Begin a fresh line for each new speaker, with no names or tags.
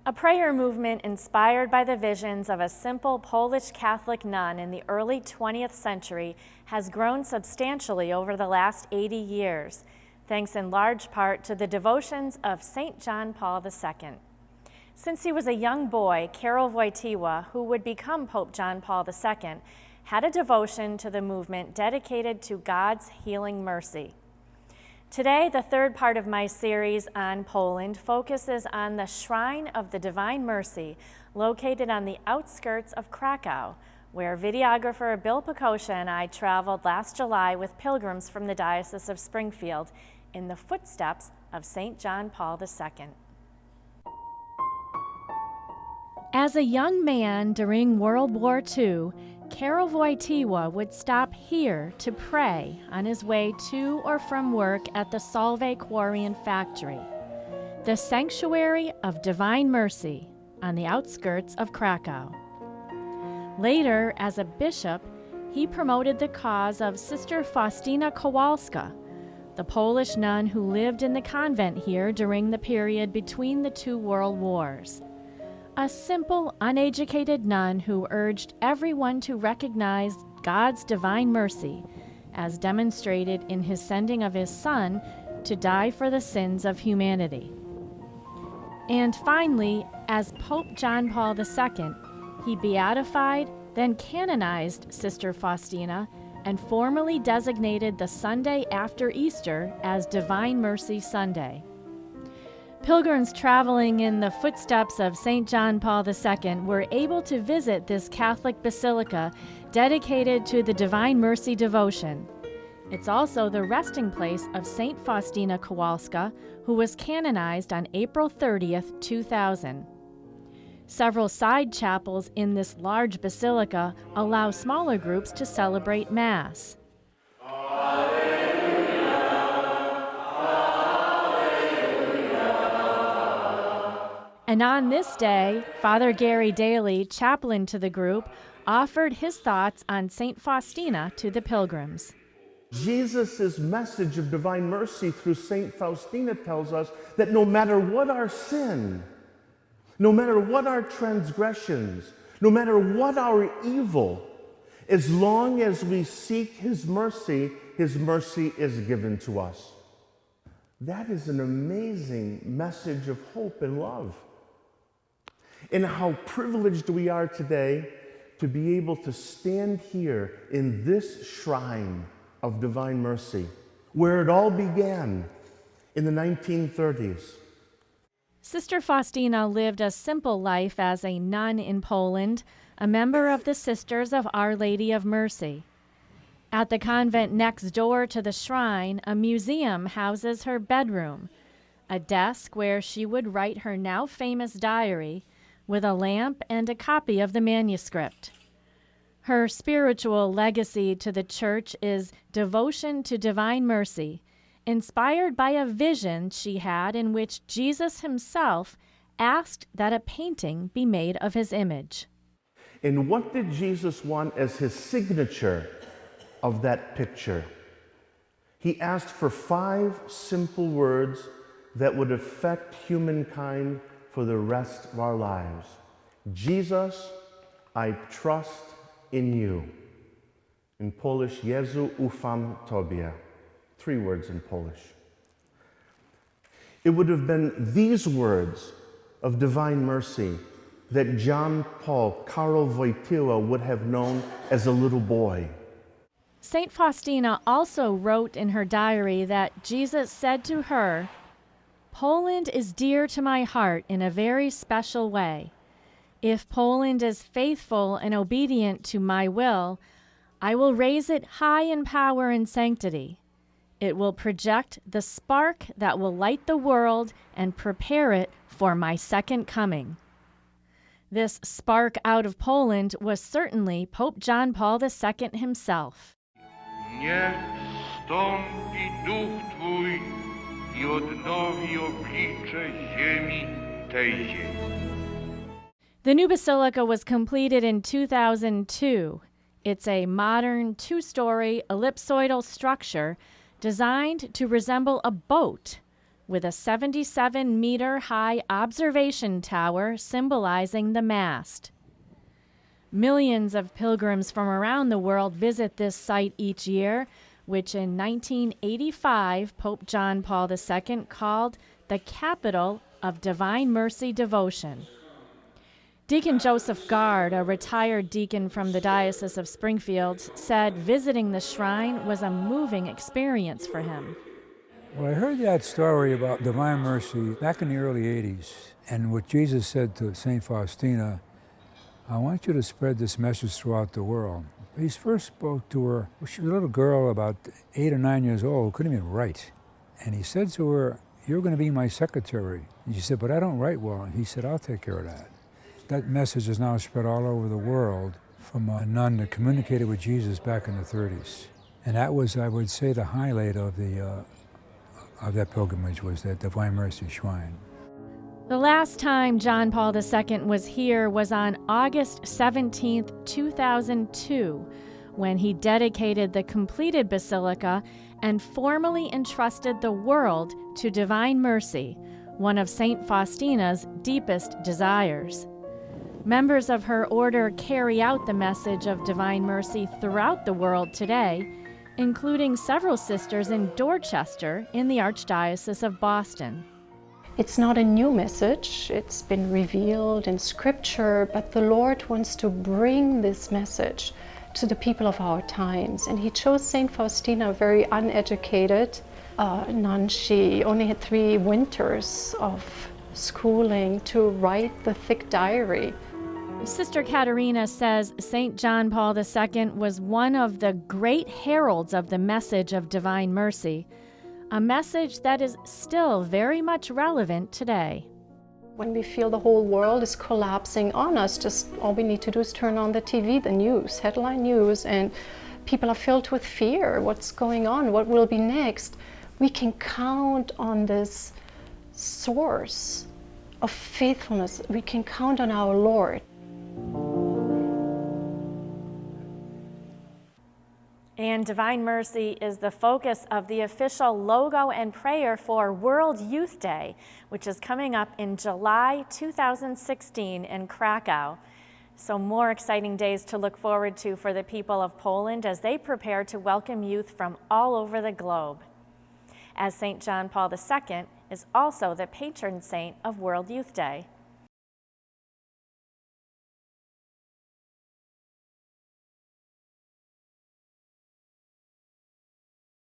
A prayer movement inspired by the visions of a simple Polish Catholic nun in the early 20th century has grown substantially over the last 80 years, thanks in large part to the devotions of St. John Paul II. Since he was a young boy, Karol Wojtyła, who would become Pope John Paul II, had a devotion to the movement dedicated to God's healing mercy. Today, the third part of my series on Poland focuses on the Shrine of the Divine Mercy located on the outskirts of Krakow, where videographer Bill Pekosha and I traveled last July with pilgrims from the Diocese of Springfield in the footsteps of St. John Paul II. As a young man during World War II, Karol Wojtyła would stop here to pray on his way to or from work at the Solvay Quarry and Factory, the Sanctuary of Divine Mercy on the outskirts of Krakow. Later, as a bishop, he promoted the cause of Sister Faustina Kowalska, the Polish nun who lived in the convent here during the period between the two world wars. A simple, uneducated nun who urged everyone to recognize God's divine mercy, as demonstrated in his sending of his Son to die for the sins of humanity. And finally, as Pope John Paul II, he beatified, then canonized Sister Faustina and formally designated the Sunday after Easter as Divine Mercy Sunday. Pilgrims traveling in the footsteps of St. John Paul II were able to visit this Catholic basilica dedicated to the Divine Mercy devotion. It's also the resting place of St. Faustina Kowalska, who was canonized on April 30th, 2000. Several side chapels in this large basilica allow smaller groups to celebrate Mass. And on this day, Father Gary Daly, chaplain to the group, offered his thoughts on St. Faustina to the pilgrims.
Jesus' message of divine mercy through St. Faustina tells us that no matter what our sin, no matter what our transgressions, no matter what our evil, as long as we seek His mercy is given to us. That is an amazing message of hope and love. And how privileged we are today to be able to stand here in this shrine of divine mercy, where it all began in the 1930s.
Sister Faustina lived a simple life as a nun in Poland, a member of the Sisters of Our Lady of Mercy. At the convent next door to the shrine, a museum houses her bedroom, a desk where she would write her now famous diary, with a lamp and a copy of the manuscript. Her spiritual legacy to the Church is devotion to divine mercy, inspired by a vision she had in which Jesus himself asked that a painting be made of his image.
And what did Jesus want as his signature of that picture? He asked for 5 simple words that would affect humankind for the rest of our lives. Jesus, I trust in you. In Polish, Jezu, ufam Tobie. 3 words in Polish. It would have been these words of divine mercy that John Paul, Karol Wojtyła, would have known as a little boy.
St. Faustina also wrote in her diary that Jesus said to her, "Poland is dear to my heart in a very special way. If Poland is faithful and obedient to my will, I will raise it high in power and sanctity. It will project the spark that will light the world and prepare it for my second coming." This spark out of Poland was certainly Pope John Paul II himself.
Niech stąpi duch Twój I odnowi oblicze ziemi tejże.
The new basilica was completed in 2002. It's a modern 2-story ellipsoidal structure designed to resemble a boat, with a 77-meter-high observation tower symbolizing the mast. Millions of pilgrims from around the world visit this site each year, which in 1985 Pope John Paul II called the capital of Divine Mercy devotion. Deacon Joseph Gard, a retired deacon from the Diocese of Springfield, said visiting the shrine was a moving experience for him.
Well, I heard that story about Divine Mercy back in the early 80s, and what Jesus said to St. Faustina, I want you to spread this message throughout the world. He first spoke to her, she was a little girl about 8 or 9 years old, couldn't even write. And he said to her, you're going to be my secretary. And she said, but I don't write well. And he said, I'll take care of that. That message is now spread all over the world from a nun that communicated with Jesus back in the 30s. And that was, I would say, the highlight of that pilgrimage was that Divine Mercy Shrine.
The last time John Paul II was here was on August 17, 2002, when he dedicated the completed basilica and formally entrusted the world to Divine Mercy, one of St. Faustina's deepest desires. Members of her order carry out the message of Divine Mercy throughout the world today, including several sisters in Dorchester in the Archdiocese of Boston.
It's not a new message, it's been revealed in Scripture, but the Lord wants to bring this message to the people of our times. And he chose St. Faustina, a very uneducated nun. She only had 3 winters of schooling to write the thick diary.
Sister Katerina says St. John Paul II was one of the great heralds of the message of Divine Mercy, a message that is still very much relevant today.
When we feel the whole world is collapsing on us, just all we need to do is turn on the TV, the news, headline news, and people are filled with fear. What's going on? What will be next? We can count on this source of faithfulness. We can count on our Lord.
And Divine Mercy is the focus of the official logo and prayer for World Youth Day, which is coming up in July 2016 in Krakow. So more exciting days to look forward to for the people of Poland as they prepare to welcome youth from all over the globe. As St. John Paul II is also the patron saint of World Youth Day.